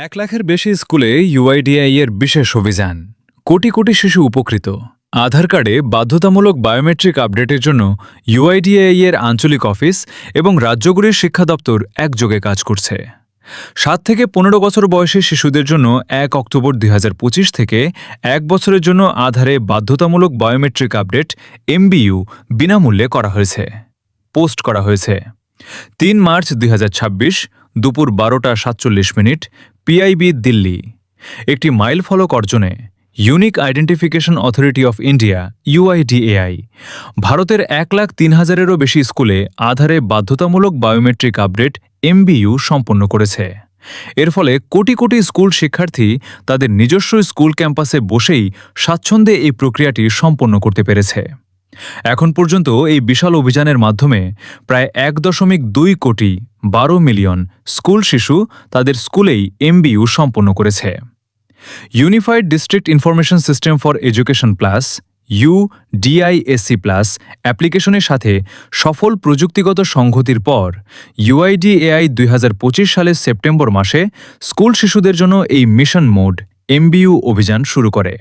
১ লাখের বেশি স্কুলে ইউআইডিআই এর বিশেষ অভিযান। কোটি কোটি শিশু উপকৃত। আধার কার্ডে বাধ্যতামূলক বায়োমেট্রিক আপডেটের জন্য ইউআইডিআই এর আঞ্চলিক অফিস এবং রাজ্যগুলির শিক্ষা দপ্তর একযোগে কাজ করছে। ৭ থেকে ১৫ বছর বয়সী শিশুদের জন্য ১ অক্টোবর ২০২৫ থেকে ১ বছরের জন্য আধারে বাধ্যতামূলক বায়োমেট্রিক আপডেট এমবিইউ বিনামূল্যে পোস্ট করা হয়েছে। ৩ মার্চ ২০২৬ দুপুর ১২:৪৭ পিআইবি দিল্লি একটি মাইল ফলক অর্জনে unique identification authority of India UIDAI ভারতের ১,০৩,০০০-এরও বেশি স্কুলে আধারে বাধ্যতামূলক বায়োমেট্রিক আপডেট এমবিইউ সম্পন্ন করেছে। এর ফলে কোটি কোটি স্কুল শিক্ষার্থী তাদের নিজস্ব স্কুল ক্যাম্পাসে বসেই স্বাচ্ছন্দ্যে এই প্রক্রিয়াটি সম্পন্ন করতে পেরেছে। এখন পর্যন্ত এই বিশাল অভিযানের মাধ্যমে প্রায় ১.২ কোটি ১২ মিলিয়ন স্কুল শিশু তাদের স্কুলেই এমবিইউ সম্পন্ন করেছে। Unified district information system for education plus UDISC plus অ্যাপ্লিকেশনের সাথে সফল প্রযুক্তিগত সংহতির পর ইউআইডিএআই ২০২৫ সালের সেপ্টেম্বর মাসে স্কুল শিশুদের জন্য এই মিশন মোড এমবিইউ অভিযান শুরু করে।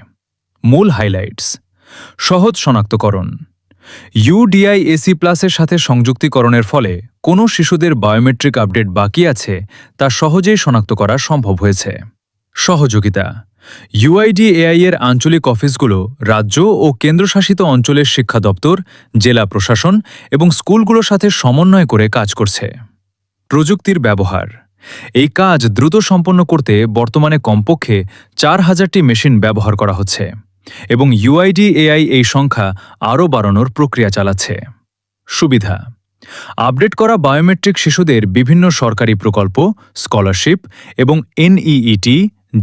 মূল হাইলাইটস: সহজ শনাক্তকরণ। ইউডিআইএসি প্লাসের সাথে সংযুক্তিকরণের ফলে কোনো শিশুদের বায়োমেট্রিক আপডেট বাকি আছে তা সহজেই শনাক্ত করা সম্ভব হয়েছে। সহযোগিতা: ইউআইডিএআই এর আঞ্চলিক অফিসগুলো রাজ্য ও কেন্দ্রশাসিত অঞ্চলের শিক্ষা দপ্তর, জেলা প্রশাসন এবং স্কুলগুলোর সাথে সমন্বয় করে কাজ করছে। প্রযুক্তির ব্যবহার: এই কাজ দ্রুত সম্পন্ন করতে বর্তমানে কমপক্ষে ৪,০০০টি মেশিন ব্যবহার করা হচ্ছে এবং ইউআইডিএআই এই সংখ্যা আরও বাড়ানোর প্রক্রিয়া চালাচ্ছে। সুবিধা: আপডেট করা বায়োমেট্রিক শিশুদের বিভিন্ন সরকারি প্রকল্প, স্কলারশিপ এবং এনইইটি,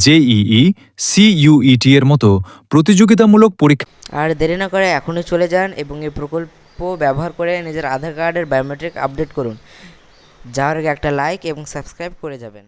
জেইই, সিইউইটি এর মতো প্রতিযোগিতামূলক পরীক্ষা। আর দেরি না করে এখনই চলে যান এবং এই প্রকল্প ব্যবহার করে নিজের আধার কার্ডের বায়োমেট্রিক আপডেট করুন। যাওয়ার আগে একটা লাইক এবং সাবস্ক্রাইব করে যাবেন।